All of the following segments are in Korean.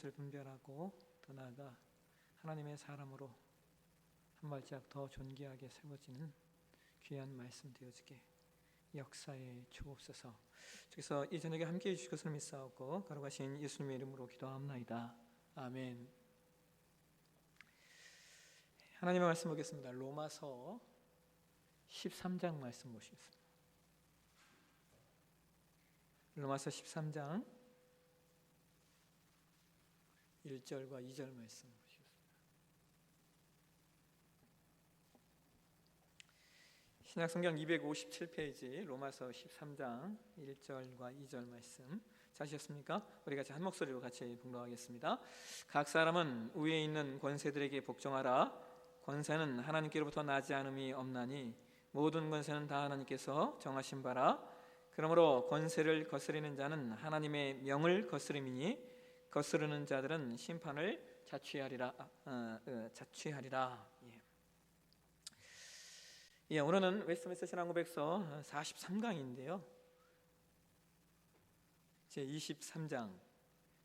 것을 분별하고 더 나아가 하나님의 사람으로 한 발짝 더 존귀하게 세워지는 귀한 말씀 되어지게 역사에 주옵소서. 주께서 이 저녁에 함께해 주실 것을 믿사옵고 걸어가신 예수님의 이름으로 기도합나이다. 아멘. 하나님의 말씀 보겠습니다. 로마서 13장 말씀 보시겠습니다. 로마서 13장 1절과 2절 말씀 보시겠습니다. 신약성경 257페이지 로마서 13장 1절과 2절 말씀 찾으셨습니까? 우리 같이 한 목소리로 같이 봉독하겠습니다. 각 사람은 위에 있는 권세들에게 복종하라. 권세는 하나님께로부터 나지 않음이 없나니 모든 권세는 다 하나님께서 정하신 바라. 그러므로 권세를 거스리는 자는 하나님의 명을 거스림이니 거스르는 자들은 심판을 자취하리라. 오늘은 웨스트민스터 신앙고백서 43강인데요. 제23장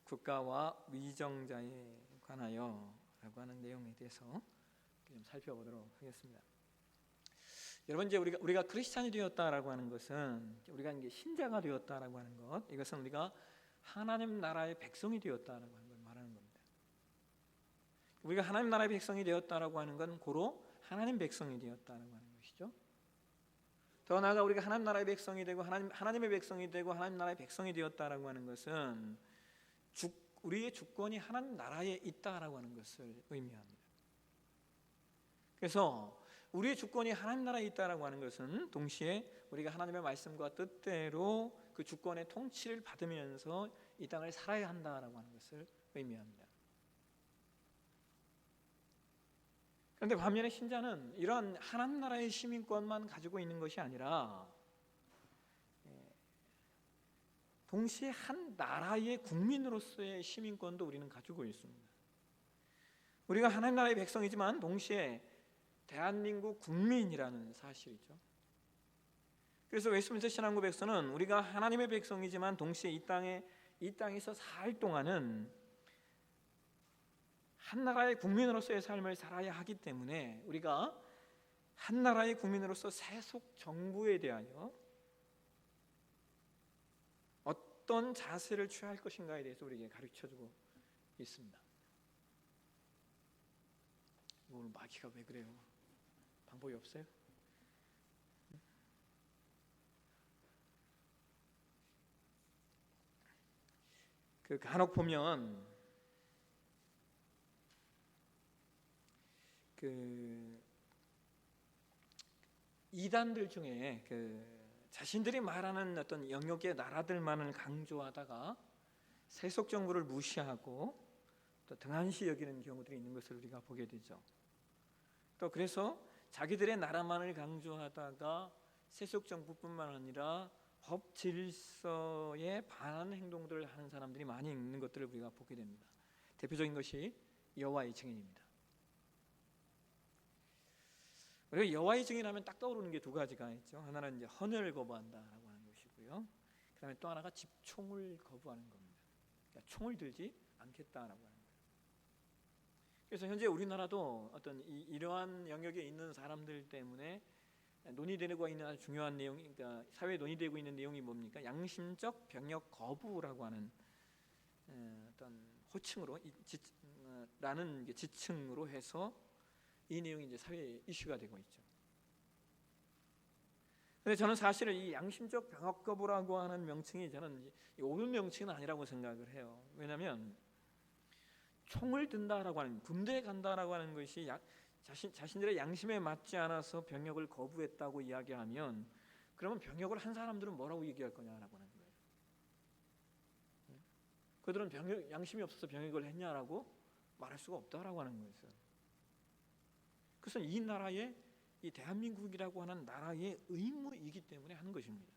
국가와 위정자에 관하여 라고 하는 내용에 대해서 좀 살펴보도록 하겠습니다. 여러분, 이제 우리가 크리스찬이 되었다라고 하는 것은 우리가 이제 신자가 되었다라고 하는 것, 이것은 우리가 하나님 나라의 백성이 되었다라고 하는 걸 말하는 겁니다. 우리가 하나님 나라의 백성이 되었다라고 하는 건 고로 하나님 백성이 되었다라고 하는 것이죠. 더 나아가 우리가 하나님 나라의 백성이 되고 하나님의 백성이 되고 하나님 나라의 백성이 되었다라고 하는 것은 우리의 주권이 하나님 나라에 있다라고 하는 것을 의미합니다. 그래서 우리의 주권이 하나님 나라에 있다라고 하는 것은 동시에 우리가 하나님의 말씀과 뜻대로 그 주권의 통치를 받으면서 이 땅을 살아야 한다라고 하는 것을 의미합니다. 그런데 반면에 신자는 이러한 하나님 나라의 시민권만 가지고 있는 것이 아니라 동시에 한 나라의 국민으로서의 시민권도 우리는 가지고 있습니다. 우리가 하나님 나라의 백성이지만 동시에 대한민국 국민이라는 사실이죠. 그래서 웨스트민스터 신앙고백서는 우리가 하나님의 백성이지만 동시에 이 땅에서 살 동안은 한 나라의 국민으로서의 삶을 살아야 하기 때문에 우리가 한 나라의 국민으로서 세속 정부에 대하여 어떤 자세를 취할 것인가에 대해서 우리에게 가르쳐주고 있습니다. 오늘 마귀가 왜 그래요? 방법이 없어요? 간혹 보면 이단들 중에 자신들이 말하는 어떤 영역의 나라들만을 강조하다가 세속 정부를 무시하고 또 등한시 여기는 경우들이 있는 것을 우리가 보게 되죠. 또 그래서 자기들의 나라만을 강조하다가 세속 정부뿐만 아니라 법 질서에 반하는 행동들을 하는 사람들이 많이 있는 것들을 우리가 보게 됩니다. 대표적인 것이 여호와의 증인입니다. 우리가 여호와의 증인하면 딱 떠오르는 게 두 가지가 있죠. 하나는 이제 헌혈을 거부한다라고 하는 것이고요. 그다음에 또 하나가 집총을 거부하는 겁니다. 그러니까 총을 들지 않겠다라고 하는 거예요. 그래서 현재 우리나라도 어떤 이러한 영역에 있는 사람들 때문에 논의되고 있는 아주 중요한 내용이, 그러니까 사회에 논의되고 있는 내용이 뭡니까? 양심적 병역 거부라고 하는 어떤 호칭으로 라는 지칭으로 해서 이 내용이 이제 사회에 이슈가 되고 있죠. 근데 저는 사실은 이 양심적 병역 거부라고 하는 명칭이 저는 옳은 명칭은 아니라고 생각을 해요. 왜냐하면 총을 든다라고 하는, 군대에 간다라고 하는 것이 자신들의 양심에 맞지 않아서 병역을 거부했다고 이야기하면 그러면 병역을 한 사람들은 뭐라고 얘기할 거냐라고 하는 거예요. 그들은 양심이 없어서 병역을 했냐라고 말할 수가 없다라고 하는 거였어요. 그것은 이 나라의, 이 대한민국이라고 하는 나라의 의무이기 때문에 하는 것입니다.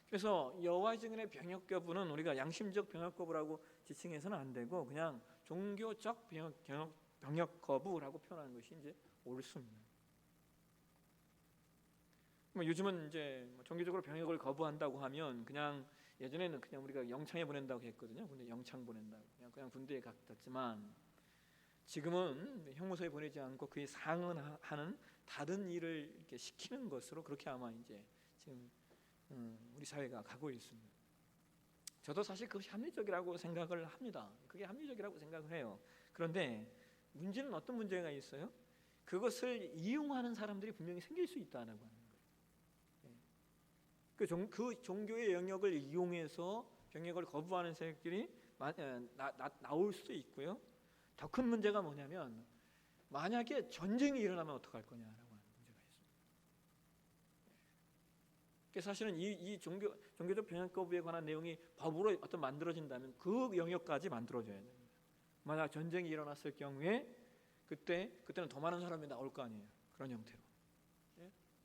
그래서 여호와의 증인의 병역 거부는 우리가 양심적 병역 거부라고 지칭해서는 안 되고 그냥 종교적 병역 거부라고 표현하는 것이 이제 옳습니다. 요즘은 이제 종교적으로 병역을 거부한다고 하면 그냥 예전에는 그냥 우리가 영창에 보낸다고 했거든요. 근데 영창 보낸다고 그냥 군대에 갔지만 지금은 형무소에 보내지 않고 그에 상응하는 다른 일을 이렇게 시키는 것으로 그렇게 아마 이제 지금 우리 사회가 가고 있습니다. 저도 사실 그것이 합리적이라고 생각을 합니다. 그게 합리적이라고 생각을 해요. 그런데 문제는 어떤 문제가 있어요? 그것을 이용하는 사람들이 분명히 생길 수 있다는 거예요. 그 종교의 영역을 이용해서 병역을 거부하는 세력들이 나올 수도 있고요. 더 큰 문제가 뭐냐면 만약에 전쟁이 일어나면 어떡할 거냐라고 하는 문제가 있습니다. 그래서 사실은 이 종교적 병역 거부에 관한 내용이 법으로 어떤 만들어진다면 그 영역까지 만들어져야 됩니다. 만약 전쟁이 일어났을 경우에 그때는 더 많은 사람이 나올 거 아니에요. 그런 형태로.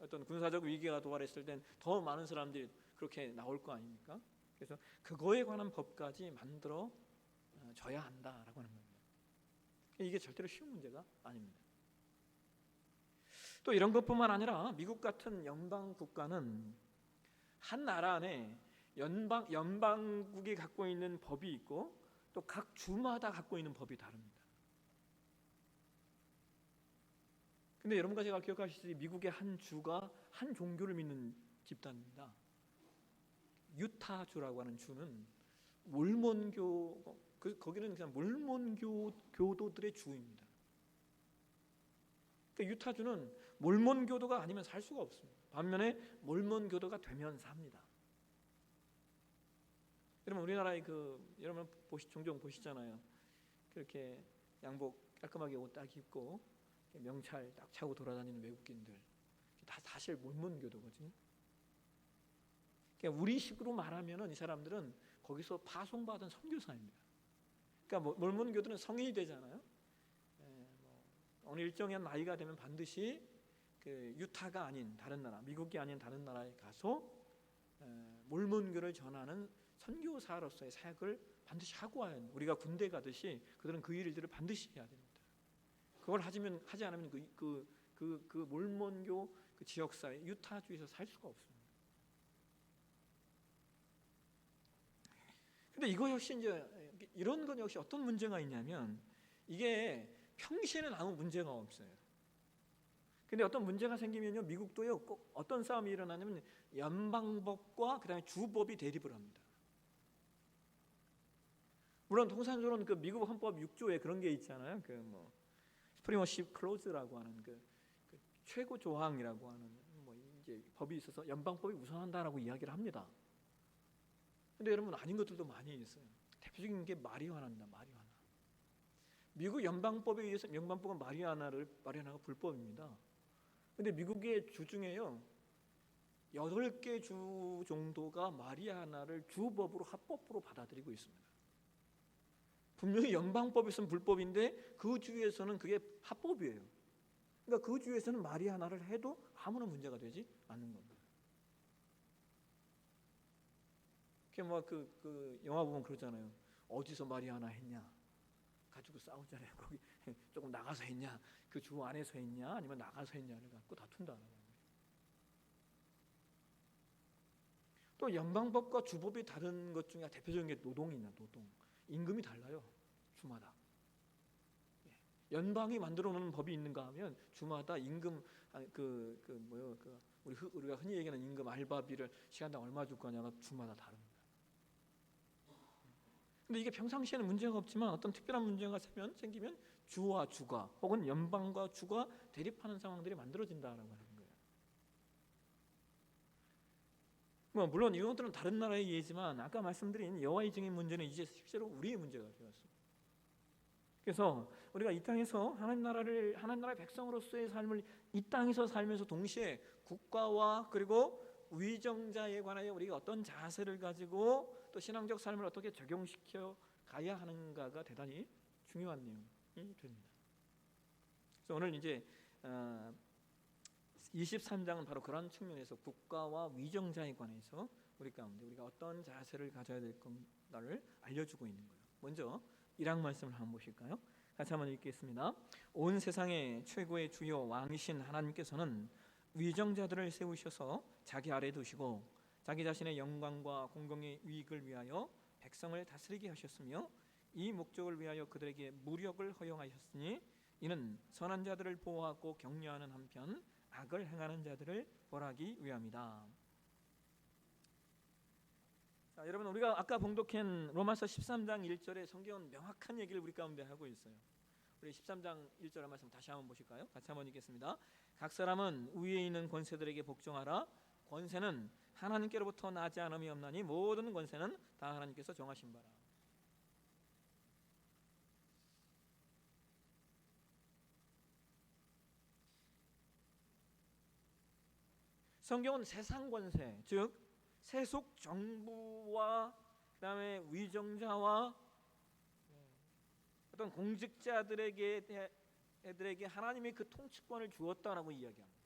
어떤 군사적 위기가 도발했을 땐 더 많은 사람들이 그렇게 나올 거 아닙니까? 그래서 그거에 관한 법까지 만들어 져야 한다라고 하는 겁니다. 이게 절대로 쉬운 문제가 아닙니다. 또 이런 것뿐만 아니라 미국 같은 연방 국가는 한 나라 안에 연방국이 갖고 있는 법이 있고 또 각 주마다 갖고 있는 법이 다릅니다. 근데 여러분과 제가 기억하시듯이 미국의 한 주가 한 종교를 믿는 집단입니다. 유타주라고 하는 주는 몰몬교, 거기는 그냥 몰몬교 교도들의 주입니다. 그러니까 유타주는 몰몬 교도가 아니면 살 수가 없습니다. 반면에 몰몬 교도가 되면 삽니다. 여러분 우리나라에 여러분 종종 보시잖아요. 그렇게 양복 깔끔하게 옷 딱 입고 명찰 딱 차고 돌아다니는 외국인들 다 사실 몰몬 교도거든요. 그러니까 우리식으로 말하면은 이 사람들은 거기서 파송받은 선교사입니다. 그러니까 몰몬 교도는 성인이 되잖아요. 어느 일정한 나이가 되면 반드시 유타가 아닌 다른 나라, 미국이 아닌 다른 나라에 가서 몰몬교를 전하는 선교사로서의 사역을 반드시 하고 와야 합니다. 우리가 군대 가듯이 그들은 그 일들을 반드시 해야 됩니다. 그걸 하지 않으면 그 몰몬교 그 지역사회 유타주에서 살 수가 없습니다. 근데 이거 역시 이제 이런 건 역시 어떤 문제가 있냐면 이게 평시에는 아무 문제가 없어요. 근데 어떤 문제가 생기면요 미국도요 꼭 어떤 싸움이 일어나냐면 연방법과 그다음에 주법이 대립을 합니다. 물론 통상적으로는 그 미국 헌법 6조에 그런 게 있잖아요. 스프리머십 클로즈라고 하는 그 최고 조항이라고 하는 이제 법이 있어서 연방법이 우선한다라고 이야기를 합니다. 근데 여러분 아닌 것들도 많이 있어요. 대표적인 게 마리화나입니다. 마리화나. 미국 연방법에 의해서 연방법은 마리화나가 불법입니다. 근데 미국의 주 중에요 8개 주 정도가 마리화나를 주법으로 합법으로 받아들이고 있습니다. 분명히 연방법에서는 불법인데 그 주에서는 그게 합법이에요. 그러니까 그 주에서는 마리화나를 해도 아무런 문제가 되지 않는 겁니다. 그 영화 보면 그러잖아요. 어디서 마리화나 했냐? 가지고 싸우잖아요. 거기 조금 나가서 했냐? 그 주 안에서 했냐? 아니면 나가서 했냐를 갖고 다툰다는 거예요. 또 연방법과 주법이 다른 것 중에 대표적인 게 노동이냐, 노동. 임금이 달라요. 주마다. 연방이 만들어 놓은 법이 있는가 하면 주마다 임금 우리가 흔히 얘기하는 임금 알바비를 시간당 얼마 줄 거냐가 주마다 다릅니다. 근데 이게 평상시에는 문제가 없지만 어떤 특별한 문제가 생기면 주와 주가 혹은 연방과 주가 대립하는 상황들이 만들어진다라고 하는 거예요. 물론 이것들은 다른 나라의 예지만 아까 말씀드린 여호와의 증인 문제는 이제 실제로 우리의 문제가 되었습니다. 그래서 우리가 이 땅에서 하나님 나라의 백성으로서의 삶을 이 땅에서 살면서 동시에 국가와 그리고 위정자에 관하여 우리가 어떤 자세를 가지고 또 신앙적 삶을 어떻게 적용시켜 가야 하는가가 대단히 중요한 내용이 됩니다. 그래서 오늘 이제 23장은 바로 그런 측면에서 국가와 위정자에 관해서 우리 가운데 우리가 어떤 자세를 가져야 될 건가를 알려주고 있는 거예요. 먼저 1장 말씀을 한번 보실까요? 같이 한번 읽겠습니다. 온 세상의 최고의 주요 왕이신 하나님께서는 위정자들을 세우셔서 자기 아래 두시고 자기 자신의 영광과 공공의 이익을 위하여 백성을 다스리게 하셨으며 이 목적을 위하여 그들에게 무력을 허용하셨으니 이는 선한 자들을 보호하고 격려하는 한편 악을 행하는 자들을 벌하기 위함이다. 자, 여러분 우리가 아까 봉독한 로마서 13장 1절의 성경은 명확한 얘기를 우리 가운데 하고 있어요. 우리 13장 1절 말씀 다시 한번 보실까요? 같이 한번 읽겠습니다. 각 사람은 위에 있는 권세들에게 복종하라. 권세는 하나님께로부터 나지 않음이 없나니 모든 권세는 다 하나님께서 정하신 바라. 성경은 세상 권세, 즉 세속 정부와 그다음에 위정자와 어떤 공직자들에게 하나님이 그 통치권을 주었다라고 이야기합니다.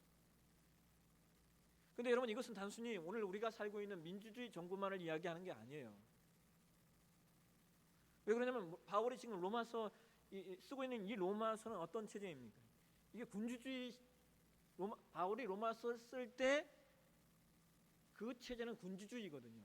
그런데 여러분 이것은 단순히 오늘 우리가 살고 있는 민주주의 정부만을 이야기하는 게 아니에요. 왜 그러냐면 바울이 지금 로마서 쓰고 있는 이 로마서는 어떤 체제입니까? 이게 군주주의 바울이 로마서 쓸 때 그 체제는 군주주의거든요.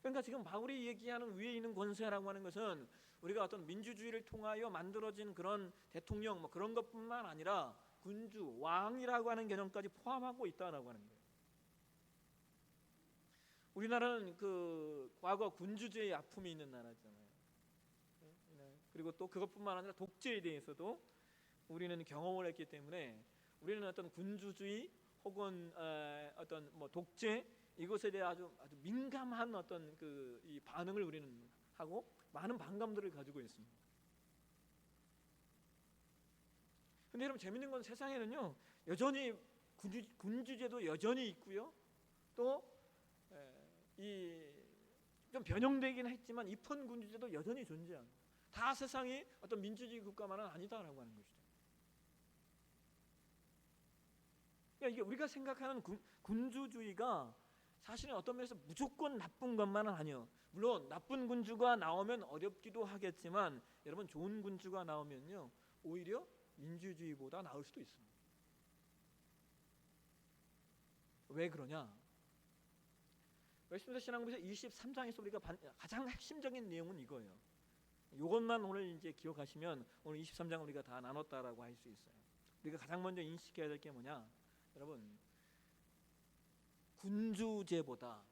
그러니까 지금 바울이 얘기하는 위에 있는 권세라고 하는 것은 우리가 어떤 민주주의를 통하여 만들어진 그런 대통령 뭐 그런 것뿐만 아니라 군주, 왕이라고 하는 개념까지 포함하고 있다라고 하는 거예요. 우리나라는 그 과거 군주제의 아픔이 있는 나라잖아요. 그리고 또 그것뿐만 아니라 독재에 대해서도 우리는 경험을 했기 때문에 우리는 어떤 군주주의 혹은 어떤 뭐 독재 이것에 대해 아주 민감한 어떤 이 반응을 우리는 하고 많은 반감들을 가지고 있습니다. 근데 여러분 재밌는 건 세상에는요 여전히 군주제도 여전히 있고요. 또 좀 변형되긴 했지만 입헌 군주제도 여전히 존재합니다. 다 세상이 어떤 민주주의 국가만은 아니다라고 하는 것이죠. 그러니까 이게 우리가 생각하는 군주주의가 사실은 어떤 면에서 무조건 나쁜 것만은 아니에요. 물론 나쁜 군주가 나오면 어렵기도 하겠지만 여러분 좋은 군주가 나오면요 오히려 민주주의보다 나을 수도 있습니다. 왜 그러냐? 웨스트민스터 신앙문서 23장에서 우리가 가장 핵심적인 내용은 이거예요. 이것만 오늘 이제 기억하시면 오늘 23장을 우리가 다 나눴다라고 할 수 있어요. 우리가 가장 먼저 인식해야 될 게 뭐냐? 여러분 군주제보다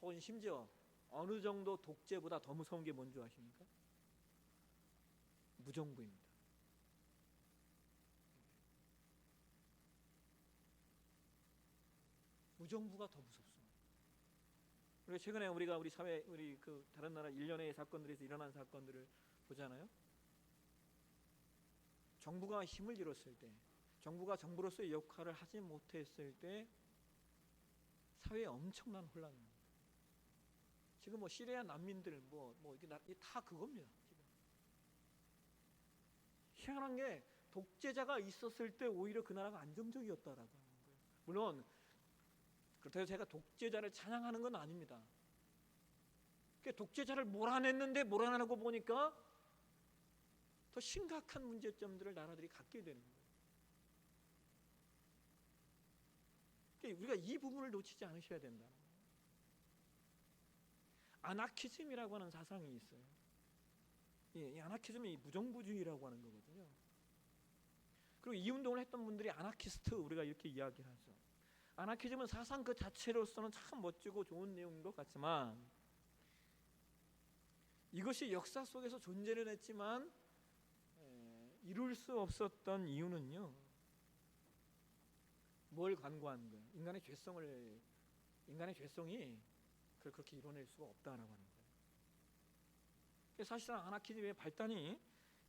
혹은 심지어 어느 정도 독재보다 더 무서운 게 뭔지 아십니까? 무정부입니다. 무정부가 더 무섭습니다. 우리가 최근에 우리 사회 그 다른 나라 일련의 사건들에서 일어난 사건들을 보잖아요. 정부가 힘을 잃었을 때, 정부가 정부로서의 역할을 하지 못했을 때 사회에 엄청난 혼란입니다. 지금 뭐 시리아 난민들 이게 다 그겁니다. 지금. 희한한 게 독재자가 있었을 때 오히려 그 나라가 안정적이었다라고 하는 거예요. 물론 그렇다고 제가 독재자를 찬양하는 건 아닙니다. 독재자를 몰아냈는데 몰아내고 보니까 더 심각한 문제점들을 나라들이 갖게 되는 거예요. 우리가 이 부분을 놓치지 않으셔야 된다. 아나키즘이라고 하는 사상이 있어요. 이 아나키즘이 무정부주의라고 하는 거거든요. 그리고 이 운동을 했던 분들이 아나키스트 우리가 이렇게 이야기를 하죠. 아나키즘은 사상 그 자체로서는 참 멋지고 좋은 내용인 것 같지만 이것이 역사 속에서 존재는 했지만 이룰 수 없었던 이유는요. 뭘 간과한 거예요? 인간의 죄성이 그걸 그렇게 이뤄낼 수가 없다라고 하는 거예요. 사실상 아나키즘의 발단이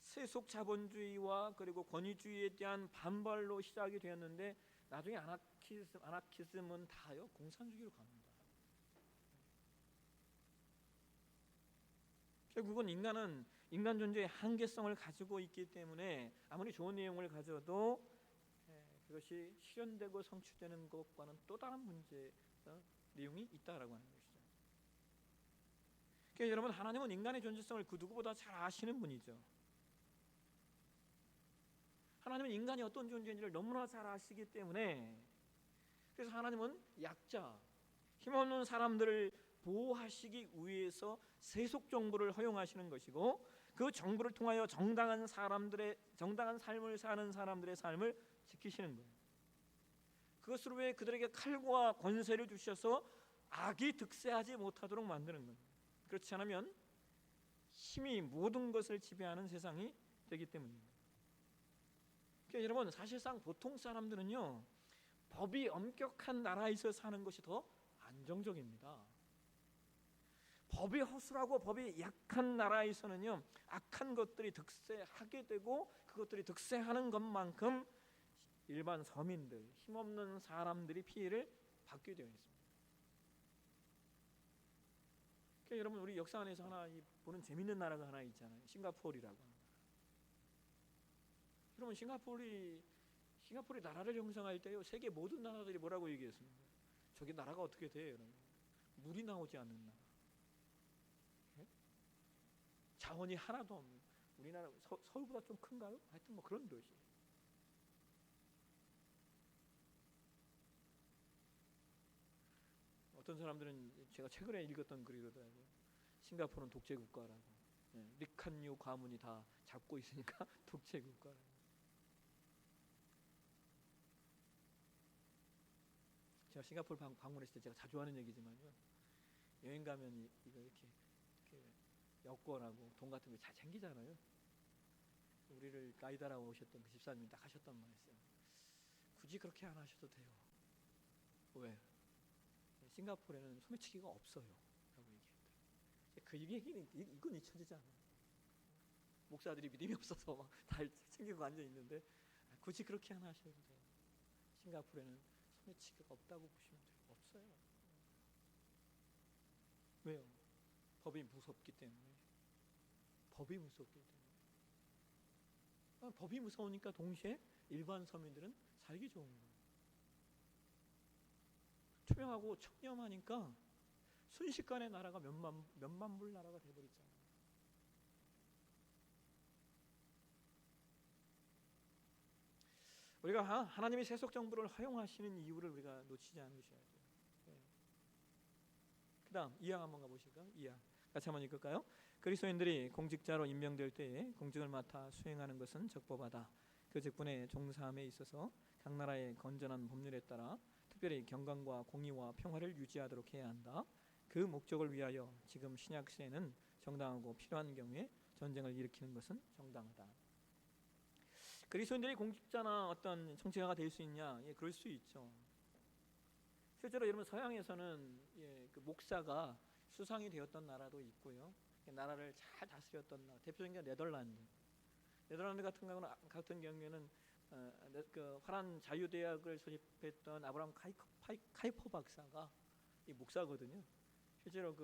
세속 자본주의와 그리고 권위주의에 대한 반발로 시작이 되었는데 나중에 아나키즘은 다요 공산주의로 갑니다. 결국은 인간은 인간 존재의 한계성을 가지고 있기 때문에 아무리 좋은 내용을 가져도 그것이 실현되고 성취되는 것과는 또 다른 문제 내용이 있다라고 하는 것이죠. 그러니까 여러분 하나님은 인간의 존재성을 그 누구보다 잘 아시는 분이죠. 하나님은 인간이 어떤 존재인지를 너무나 잘 아시기 때문에 그래서 하나님은 약자, 힘없는 사람들을 보호하시기 위해서 세속 정부를 허용하시는 것이고, 그 정부를 통하여 정당한 삶을 사는 사람들의 삶을 지키시는 거예요. 그것으로 왜 그들에게 칼과 권세를 주셔서 악이 득세하지 못하도록 만드는 거예요. 그렇지 않으면 힘이 모든 것을 지배하는 세상이 되기 때문입니다. 그러니까 여러분, 사실상 보통 사람들은요, 법이 엄격한 나라에서 사는 것이 더 안정적입니다. 법이 허술하고 법이 약한 나라에서는요, 악한 것들이 득세하게 되고, 그것들이 득세하는 것만큼 일반 서민들, 힘없는 사람들이 피해를 받게 되어 있습니다. 그러니까 여러분, 우리 역사 안에서 하나 보는 재밌는 나라가 하나 있잖아요. 싱가포르라고. 여러분, 싱가포르이 나라를 형성할 때요, 세계 모든 나라들이 뭐라고 얘기했습니까? 저게 나라가 어떻게 돼? 여러분, 물이 나오지 않는 나라, 자원이 하나도 없는, 우리나라 서울보다 좀 큰가요? 하여튼 뭐 그런 도시. 어떤 사람들은 제가 최근에 읽었던 글이 그러더라고요. 싱가포르는 독재 국가라고. 리칸유 가문이 다 잡고 있으니까 독재 국가라고. 제가 싱가포르 방문했을 때 제가 자주 하는 얘기지만요, 여행 가면 이거 이렇게 여권하고 돈 같은 거 잘 챙기잖아요. 우리를 가이드하러 오셨던 그 집사님이 딱 하셨던 말이었어요. 굳이 그렇게 안 하셔도 돼요. 왜? 싱가포르에는 소매치기가 없어요. 라고 얘기했더라고요. 그 얘기는 이건 잊혀지지 않아요. 목사들이 믿음이 없어서 막 다 챙기고 앉아 있는데, 굳이 그렇게 안 하셔도 돼요. 싱가포르에는 소매치기가 없다고 보시면 돼요. 없어요. 왜요? 법이 무섭기 때문에. 법이 무섭기 때문에. 법이 무서우니까 동시에 일반 서민들은 살기 좋은 거예요. 투명하고 청렴하니까 순식간에 나라가 몇만 불 나라가 돼버리잖아요. 우리가 하나님이 세속 정부를 허용하시는 이유를 우리가 놓치지 않으셔야 돼요. 그 다음 2장 한번 가보실까요? 2장 같이 한번 읽을까요? 그리스도인들이 공직자로 임명될 때에 공직을 맡아 수행하는 것은 적법하다. 그 직분에 종사함에 있어서 각 나라의 건전한 법률에 따라 특별히 경건과 공의와 평화를 유지하도록 해야 한다. 그 목적을 위하여 지금 신약 시대에는 정당하고 필요한 경우에 전쟁을 일으키는 것은 정당하다. 그리스도인들이 공직자나 어떤 정치가가 될 수 있냐? 예, 그럴 수 있죠. 실제로 여러분, 서양에서는 그 목사가 수상이 되었던 나라도 있고요. 나라를 잘 다스렸던 나라, 대표적인 게 네덜란드 같은 경우에는 그 화란 자유대학을 소집했던 아브라함 카이퍼 박사가 이 목사거든요. 실제로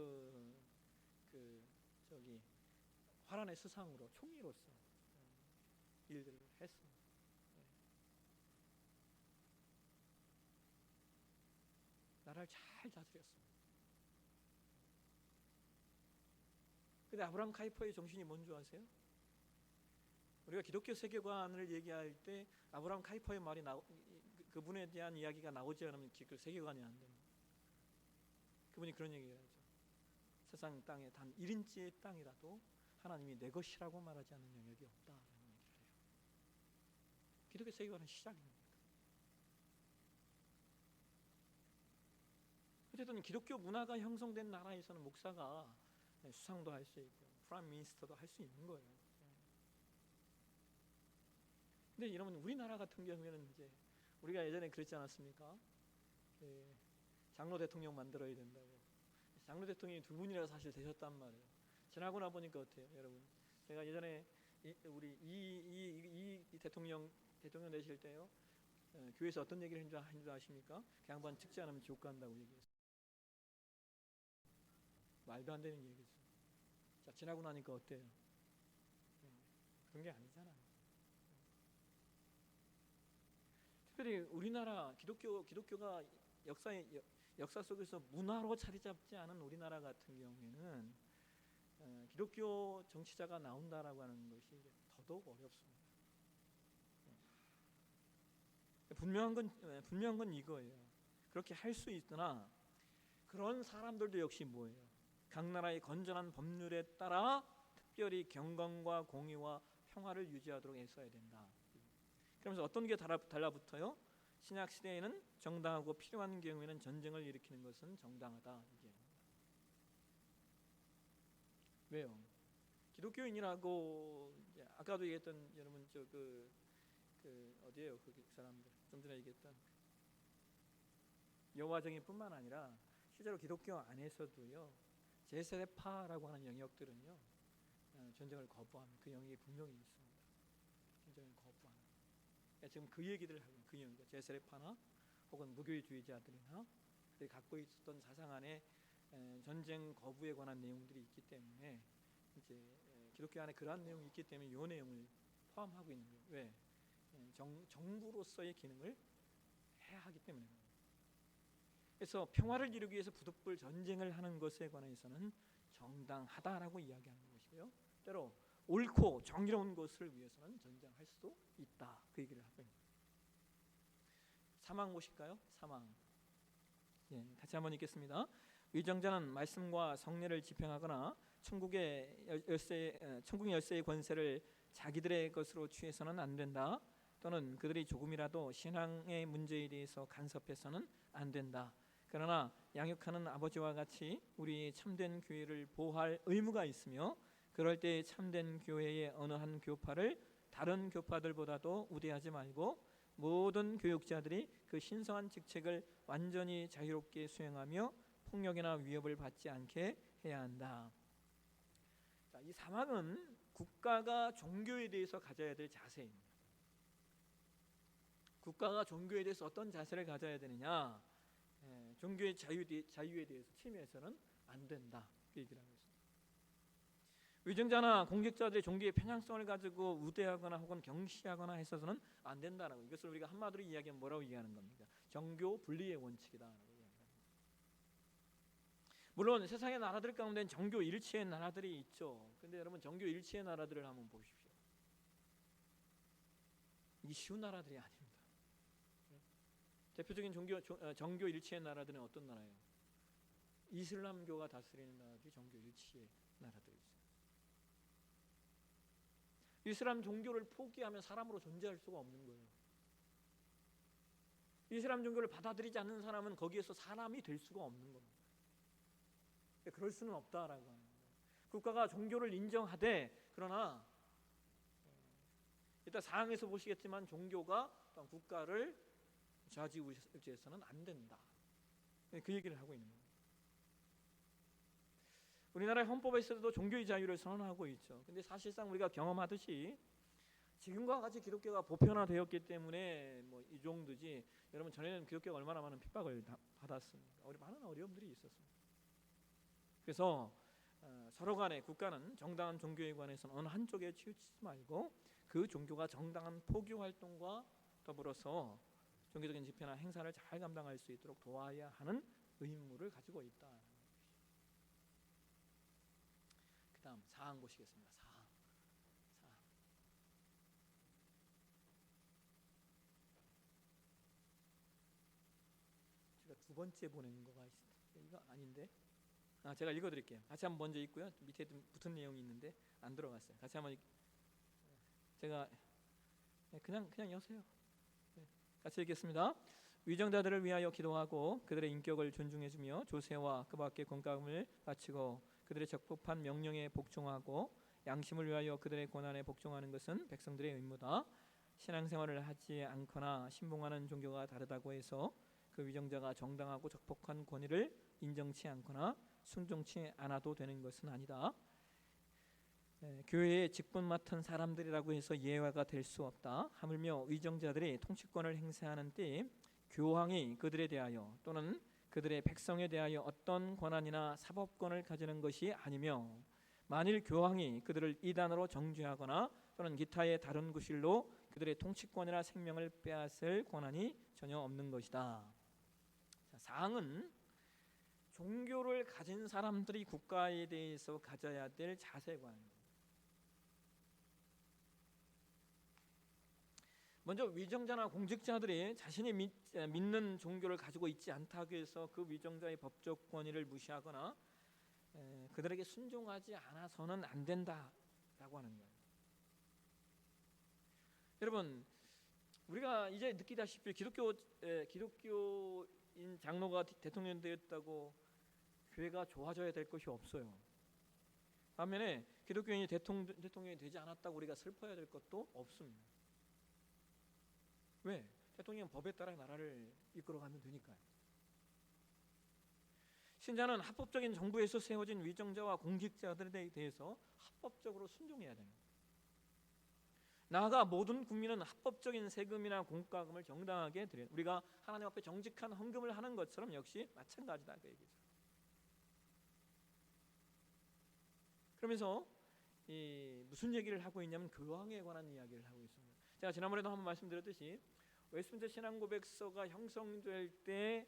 저기 화란의 수상으로 총리로서 일들을 했습니다. 나라를 잘 다스렸습니다. 근데 아브라함 카이퍼의 정신이 뭔 줄 아세요? 우리가 기독교 세계관을 얘기할 때 아브라함 카이퍼의 말이 그분에 대한 이야기가 나오지 않으면 그 세계관이 안 됩니다. 그분이 그런 얘기를 하죠. 세상 땅에 단 1인치의 땅이라도 하나님이 내 것이라고 말하지 않는 영역이 없다라는 얘기를 해요. 기독교 세계관은 시작입니다. 어쨌든 기독교 문화가 형성된 나라에서는 목사가 수상도 할 수 있고 프라임 미니스터도 할 수 있는 거예요. 근데 여러분, 우리나라 같은 경우에는 이제 우리가 예전에 그랬지 않았습니까? 장로 대통령 만들어야 된다고. 장로 대통령이 두 분이나 사실 되셨단 말이에요. 지나고 나 보니까 어때요, 여러분? 제가 예전에 우리 이 대통령 되실 때요, 교회에서 어떤 얘기를 한 줄 아십니까? 그 양반 찍지 않으면 지옥 간다고 얘기했어요. 말도 안 되는 얘기죠. 자, 지나고 나니까 어때요? 그런 게 아니잖아요. 특별히 우리나라 기독교가 역사 속에서 문화로 자리 잡지 않은 우리나라 같은 경우에는 기독교 정치자가 나온다라고 하는 것이 더더욱 어렵습니다. 분명한 건 이거예요. 그렇게 할 수 있으나 그런 사람들도 역시 뭐예요? 각 나라의 건전한 법률에 따라 특별히 경건과 공의와 평화를 유지하도록 애써야 된다. 그러면서 어떤 게 달라붙어요? 신약 시대에는 정당하고 필요한 경우에는 전쟁을 일으키는 것은 정당하다. 이게 왜요? 기독교인이라고 아까도 얘기했던 여러분 그 어디예요? 그 사람들 좀 전에 얘기했던 여호와 증인뿐만 아니라 실제로 기독교 안에서도요 제세례파라고 하는 영역들은요 전쟁을 거부하는 그 영역이 분명히 있습니다. 전쟁을 거부하는. 그러니까 지금 그 얘기들을 하고 그 영역 제세례파나 혹은 무교주의자들이나 그들이 갖고 있었던 사상 안에 전쟁 거부에 관한 내용들이 있기 때문에 이제 기독교 안에 그러한 내용이 있기 때문에 이 내용을 포함하고 있는 거예요. 왜? 정부로서의 기능을 해야 하기 때문에. 그래서 평화를 이루기 위해서 부득불 전쟁을 하는 것에 관해서는 정당하다라고 이야기하는 것이고요. 때로 옳고 정의로운 것을 위해서는 전쟁할 수도 있다. 그 얘기를 하고 있는 거예요. 사망 보실까요? 사망. 같이 한번 읽겠습니다. 위정자는 말씀과 성례를 집행하거나 천국의 열쇠의 권세를 자기들의 것으로 취해서는 안 된다. 또는 그들이 조금이라도 신앙의 문제에 대해서 간섭해서는 안 된다. 그러나 양육하는 아버지와 같이 우리 참된 교회를 보호할 의무가 있으며 그럴 때 참된 교회의 어느 한 교파를 다른 교파들보다도 우대하지 말고 모든 교육자들이 그 신성한 직책을 완전히 자유롭게 수행하며 폭력이나 위협을 받지 않게 해야 한다. 자, 이 사망은 국가가 종교에 대해서 가져야 될 자세입니다. 국가가 종교에 대해서 어떤 자세를 가져야 되느냐? 종교의 자유에 대해서 침해해서는 안 된다. 그 얘기를 하고 있습니다. 위정자나 공직자들의 종교의 편향성을 가지고 우대하거나 혹은 경시하거나 해서는 안 된다라고. 이것을 우리가 한마디로 이야기하면 뭐라고 이해하는 겁니까? 정교 분리의 원칙이다라고 이야기합니다. 물론 세상의 나라들 가운데는 정교 일치의 나라들이 있죠. 근데 여러분 정교 일치의 나라들을 한번 보십시오. 이게 쉬운 나라들이 아닙니다. 대표적인 정교 일치의 나라들은 어떤 나라예요? 이슬람교가 다스리는 나라들이 정교 일치의 나라들이죠. 이슬람 종교를 포기하면 사람으로 존재할 수가 없는 거예요. 이슬람 종교를 받아들이지 않는 사람은 거기에서 사람이 될 수가 없는 겁니다. 그럴 수는 없다라고 하는 거예요. 국가가 종교를 인정하되 그러나 일단 사항에서 보시겠지만 종교가 국가를 좌지우지해서는 안 된다. 그 얘기를 하고 있는 거예요. 우리나라의 헌법에서도 종교의 자유를 선언하고 있죠. 근데 사실상 우리가 경험하듯이 지금과 같이 기독교가 보편화되었기 때문에 뭐 이 정도지. 여러분 전에는 기독교가 얼마나 많은 핍박을 받았습니까? 많은 어려움들이 있었습니다. 그래서 서로 간에 국가는 정당한 종교에 관해서는 어느 한쪽에 치우치지 말고 그 종교가 정당한 포교 활동과 더불어서 종교적인 집회나 행사를 잘 감당할 수 있도록 도와야 하는 의무를 가지고 있다. 그 다음 사항 보시겠습니다. 사항. 제가 두 번째 보낸 거가 이거 아닌데? 제가 읽어드릴게요. 같이 한번 먼저 읽고요. 밑에 붙은 내용이 있는데 안 들어갔어요. 같이 한번 제가 그냥 여세요. 같이 읽겠습니다. 위정자들을 위하여 기도하고 그들의 인격을 존중해주며 조세와 그 밖의 공감을 바치고 그들의 적법한 명령에 복종하고 양심을 위하여 그들의 권한에 복종하는 것은 백성들의 의무다. 신앙생활을 하지 않거나 신봉하는 종교가 다르다고 해서 그 위정자가 정당하고 적법한 권위를 인정치 않거나 순종치 않아도 되는 것은 아니다. 교회의 직분 맡은 사람들이라고 해서 예외가 될 수 없다. 하물며 위정자들이 통치권을 행사하는 때에 교황이 그들에 대하여 또는 그들의 백성에 대하여 어떤 권한이나 사법권을 가지는 것이 아니며 만일 교황이 그들을 이단으로 정죄하거나 또는 기타의 다른 구실로 그들의 통치권이나 생명을 빼앗을 권한이 전혀 없는 것이다. 사항은 종교를 가진 사람들이 국가에 대해서 가져야 될 자세관. 먼저 위정자나 공직자들이 자신이 믿는 종교를 가지고 있지 않다고 해서 그 위정자의 법적 권위를 무시하거나 그들에게 순종하지 않아서는 안 된다라고 하는 거예요. 여러분, 우리가 이제 느끼다시피 기독교인 장로가 대통령 되었다고 교회가 좋아져야 될 것이 없어요. 반면에 기독교인이 대통령이 되지 않았다고 우리가 슬퍼해야 될 것도 없습니다. 왜? 대통령은 법에 따라 나라를 이끌어가면 되니까요. 신자는 합법적인 정부에서 세워진 위정자와 공직자들에 대해서 합법적으로 순종해야 됩니다. 나아가 모든 국민은 합법적인 세금이나 공과금을 정당하게 드려요. 우리가 하나님 앞에 정직한 헌금을 하는 것처럼 역시 마찬가지다 그 얘기죠. 그러면서 무슨 얘기를 하고 있냐면 교황에 관한 이야기를 하고 있습니다. 제가 지난번에도 한번 말씀드렸듯이 웨스트민스터 신앙고백서가 형성될 때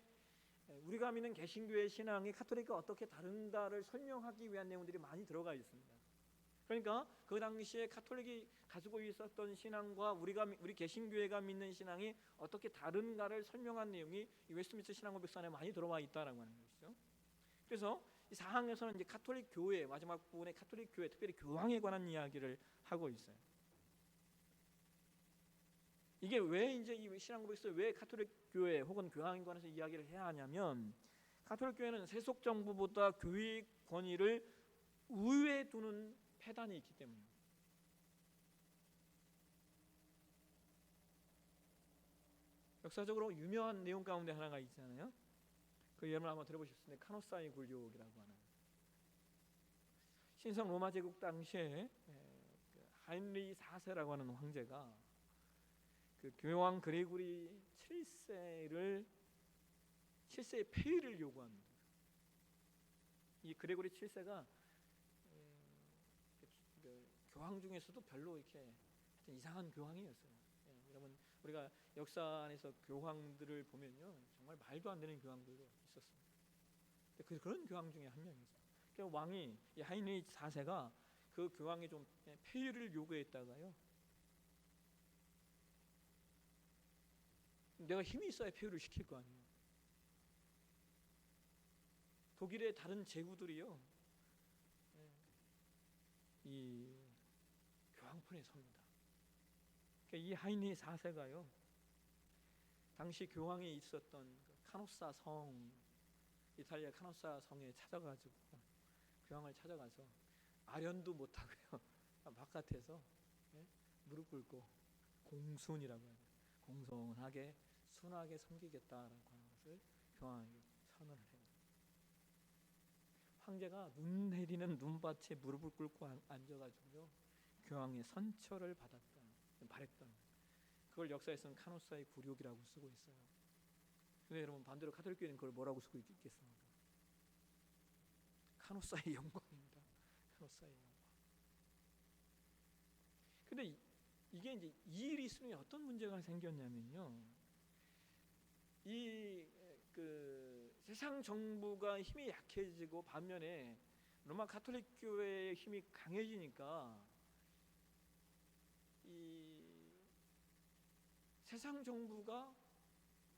우리가 믿는 개신교의 신앙이 카톨릭과 어떻게 다른가를 설명하기 위한 내용들이 많이 들어가 있습니다. 그러니까 그 당시에 카톨릭이 가지고 있었던 신앙과 우리 개신교회가 믿는 신앙이 어떻게 다른가를 설명한 내용이 이 웨스트민스터 신앙고백서 안에 많이 들어와 있다라고 하는 것이죠. 그래서 이 사항에서는 이제 카톨릭 교회 마지막 부분에 카톨릭 교회 특별히 교황에 관한 이야기를 하고 있어요. 이게 왜 이제 이 신앙고백서에 왜 카톨릭 교회 혹은 교황에 관해서 이야기를 해야 하냐면 카톨릭 교회는 세속 정부보다 교회 권위를 우위에 두는 패단이 있기 때문이에요. 역사적으로 유명한 내용 가운데 하나가 있잖아요. 그 여러분 한번 들어보셨을 텐데 카노사의 굴욕이라고 하는 신성 로마 제국 당시에 하인리 4세라고 하는 황제가 그 교황 그레고리 7세의 폐위를 요구합니다. 이 그레고리 7세가 교황 중에서도 별로 이렇게 이상한 교황이었어요. 여러분 우리가 역사 안에서 교황들을 보면요 정말 말도 안 되는 교황들도 있었습니다. 그런 교황 중에 한 명이었어요. 그러니까 왕이 이 하인리 4세가 그 교황이 좀 폐위를 요구했다가요. 내가 힘이 있어야 폐위를 시킬 거 아니에요. 독일의 다른 제국들이요 이 교황편에 섭니다. 그러니까 이 하인리 4세가요 당시 교황이 있었던 카노사 성 이탈리아 카노사 성에 찾아가지고 교황을 찾아가서 아련도 못하고요 바깥에서 무릎 꿇고 공순이라고 해요. 공손하게 순하게 섬기겠다라고 하는 것을 교황에게 선언을 해요. 황제가 눈 내리는 눈밭에 무릎을 꿇고 앉아가지고요 교황의 선처를 바랬던 그걸 역사에서는 카노사의 굴욕이라고 쓰고 있어요. 근데 여러분 반대로 카톨릭 교회는 그걸 뭐라고 쓰고 있겠습니까? 카노사의 영광입니다. 카노사의 영광. 근데 이게 이제 이 일이 있으면 어떤 문제가 생겼냐면요. 세상 정부가 힘이 약해지고 반면에 로마 카톨릭 교회의 힘이 강해지니까 이 세상 정부가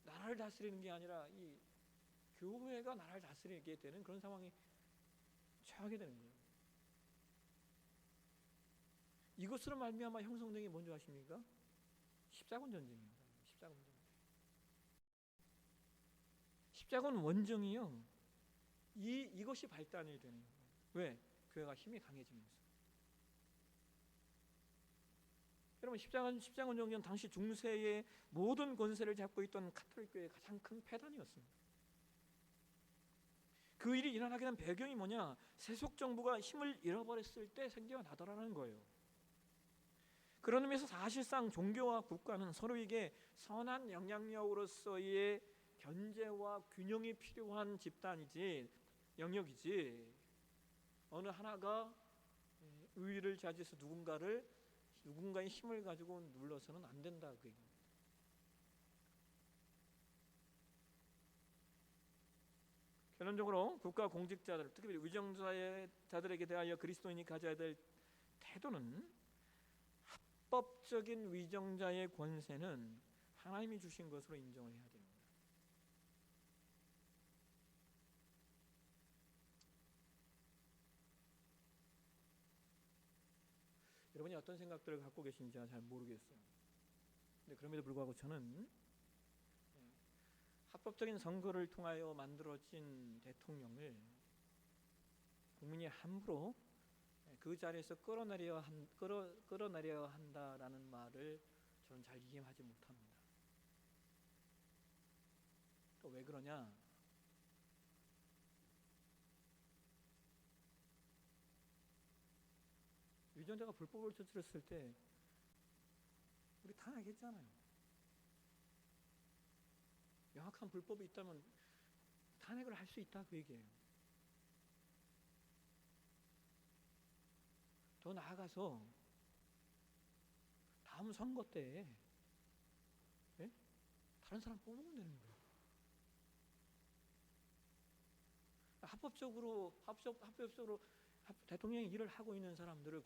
나라를 다스리는 게 아니라 이 교회가 나라를 다스리게 되는 그런 상황이 처하게 되는 거예요. 이것으로 말미암아 형성된 게 뭔지 아십니까? 십자군 전쟁입니다. 십자군 전쟁. 십자군 원정이요. 이것이 발단이 되는 거예요. 왜? 교회가 힘이 강해지면서. 여러분 십자군 전쟁은 당시 중세의 모든 권세를 잡고 있던 카톨릭 교회의 가장 큰 패단이었습니다. 그 일이 일어나게 된 배경이 뭐냐? 세속 정부가 힘을 잃어버렸을 때 생겨나더라는 거예요. 그런 의미에서 사실상 종교와 국가는 서로에게 선한 영향력으로서의 견제와 균형이 필요한 집단이지 영역이지 어느 하나가 우위를 차지해서 누군가의 힘을 가지고 눌러서는 안 된다 그 얘기입니다. 결론적으로 국가 공직자들 특히 위정자들에게 대하여 그리스도인이 가져야 될 태도는 합법적인 위정자의 권세는 하나님이 주신 것으로 인정을 해야 됩니다. 여러분이 어떤 생각들을 갖고 계신지 잘 모르겠어요. 근데 그럼에도 불구하고 저는 합법적인 선거를 통하여 만들어진 대통령을 국민이 함부로 그 자리에서 끌어내려야 한다라는 말을 저는 잘 이해하지 못합니다. 또 왜 그러냐? 위정자가 불법을 저질렀을 때 우리 탄핵했잖아요. 명확한 불법이 있다면 탄핵을 할 수 있다 그 얘기예요. 더 나아가서 다음 선거 때 다른 사람 뽑으면 되는 거예요. 합법적으로 대통령이 일을 하고 있는 사람들을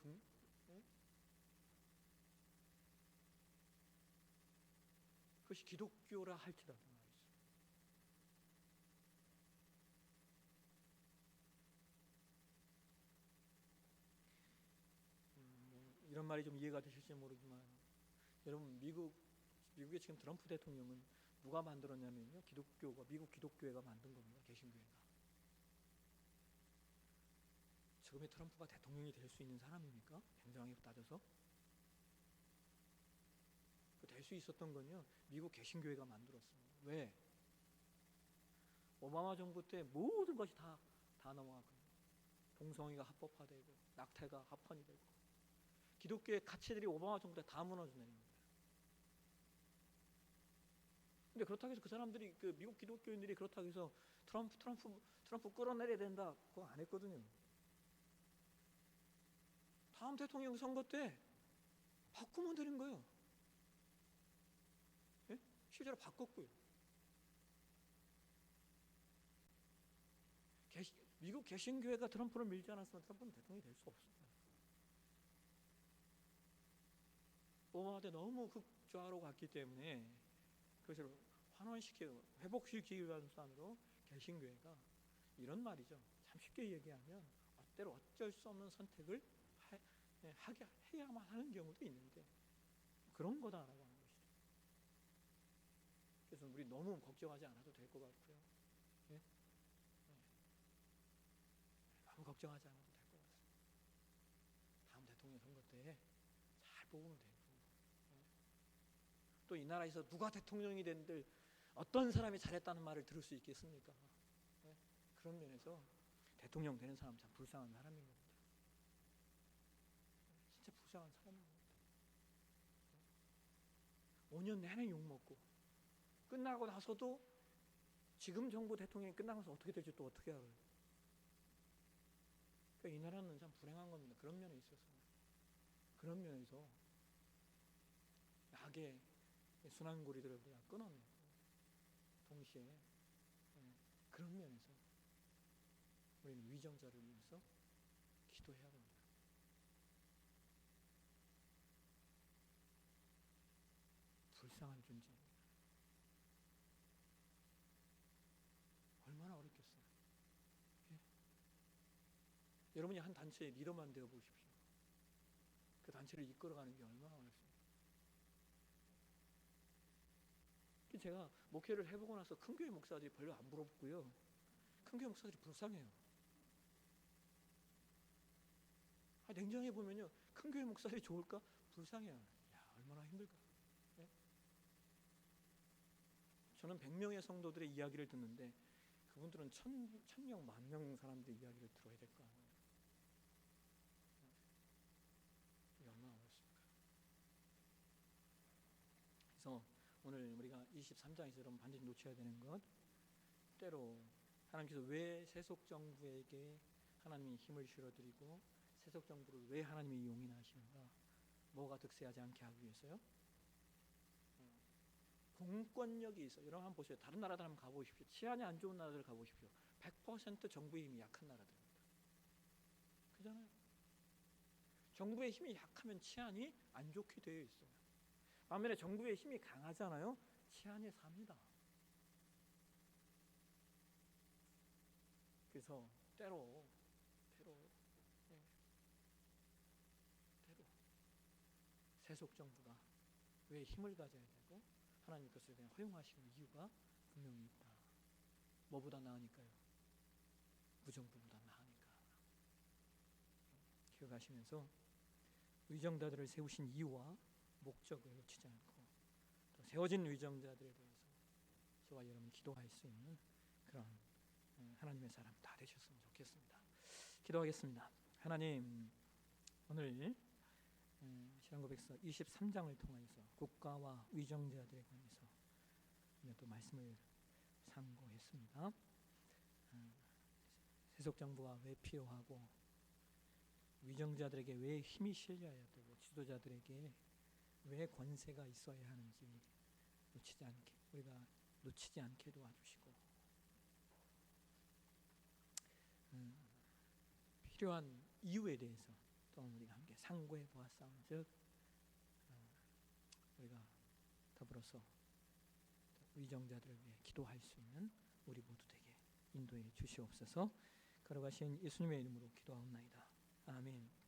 그것이 기독교라 할지라도 말이죠. 이런 말이 좀 이해가 되실지 모르지만 여러분 미국의 지금 트럼프 대통령은 누가 만들었냐면요, 미국 기독교회가 만든 겁니다. 개신교회가. 지금의 트럼프가 대통령이 될 수 있는 사람입니까? 굉장히 따져서 될 수 있었던 건요, 미국 개신교회가 만들었습니다. 왜? 오바마 정부 때 모든 것이 다 넘어갔거든요. 동성애가 합법화되고 낙태가 합헌이 되고 기독교의 가치들이 오바마 정부 때 다 무너져 내린 거예요. 근데 그렇다고 해서 그 사람들이 미국 기독교인들이 그렇다고 해서 트럼프 끌어내려야 된다 그거 안 했거든요. 다음 대통령 선거 때 바꾸면 되는 거예요. 예? 실제로 바꿨고요. 미국 개신교회가 트럼프를 밀지 않았으면 트럼프는 대통령이 될 수 없습니다. 오바마 때 너무 극좌로 갔기 때문에 그것을 환원시키고 회복시키기 위한 수단으로 개신교회가 이런 말이죠. 참 쉽게 얘기하면 때로 어쩔 수 없는 선택을 해야만 하는 경우도 있는데 그런 거다라고 하는 것이죠. 그래서 우리 너무 걱정하지 않아도 될 것 같고요. 예? 너무 걱정하지 않아도 될 것 같습니다. 다음 대통령 선거 때 잘 뽑으면 되고 또 이 나라에서 누가 대통령이 된들 어떤 사람이 잘했다는 말을 들을 수 있겠습니까? 네? 그런 면에서 대통령 되는 사람 참 불쌍한 사람인 겁니다. 진짜 불쌍한 사람인 겁니다. 5년 내내 욕먹고 끝나고 나서도 지금 정부 대통령이 끝나고 나서 어떻게 될지 또 어떻게 알아요? 그러니까 이 나라는 참 불행한 겁니다. 그런 면에 있어서. 그런 면에서 악의 순환고리들을 그냥 끊어내고 동시에 그런 면에서 우리는 위정자를 위해서 기도해야 됩니다. 불쌍한 존재입니다. 얼마나 어렵겠어요. 예? 여러분이 한 단체의 리더만 되어 보십시오. 그 단체를 이끌어가는 게 얼마나 어렵습니까? 제가 목회를 해보고 나서 큰 교회 목사들이 별로 안 부럽고요. 큰 교회 목사들이 불쌍해요. 냉정해 보면요, 큰 교회 목사들이 좋을까? 불쌍해요. 야, 얼마나 힘들까? 예? 저는 100명의 성도들의 이야기를 듣는데 그분들은 1000명, 10,000명 사람들의 이야기를 들어야 될 거 아니에요. 이게 얼마나 어렵습니까? 그래서 오늘 우리가 23장에서 여러분 반드시 놓쳐야 되는 것, 때로 하나님께서 왜 세속정부에게 하나님이 힘을 실어드리고 세속정부를 왜 하나님이 용인하시는가? 뭐가 득세하지 않게 하기 위해서요? 공권력이 있어. 여러분 한번 보세요. 다른 나라들 한번 가보십시오. 치안이 안 좋은 나라들 가보십시오. 100% 정부의 힘이 약한 나라들입니다. 그잖아요. 정부의 힘이 약하면 치안이 안 좋게 되어 있어요. 반면에 정부의 힘이 강하잖아요. 치안이 삽니다. 그래서 때로 세속 정부가 왜 힘을 가져야 되고 하나님 것을 그냥 허용하시는 이유가 분명히 있다. 뭐보다 나으니까요? 무정부보다 나으니까. 기억하시면서 위정자들을 세우신 이유와 목적을 놓치지 않고 또 세워진 위정자들에 대해서 저와 여러분이 기도할 수 있는 그런 하나님의 사람 다 되셨으면 좋겠습니다. 기도하겠습니다. 하나님, 오늘 신앙고백서 23장을 통해서 국가와 위정자들에 관해서 또 말씀을 상고했습니다. 세속 정부가 왜 필요하고 위정자들에게 왜 힘이 실려야 되고 지도자들에게 왜 권세가 있어야 하는지 우리가 놓치지 않게 도와주시고 필요한 이유에 대해서 또 우리가 함께 상고해 보았사온즉 우리가 더불어서 위정자들을 위해 기도할 수 있는 우리 모두 되게 인도해 주시옵소서. 걸어가신 예수님의 이름으로 기도하옵나이다. 아멘.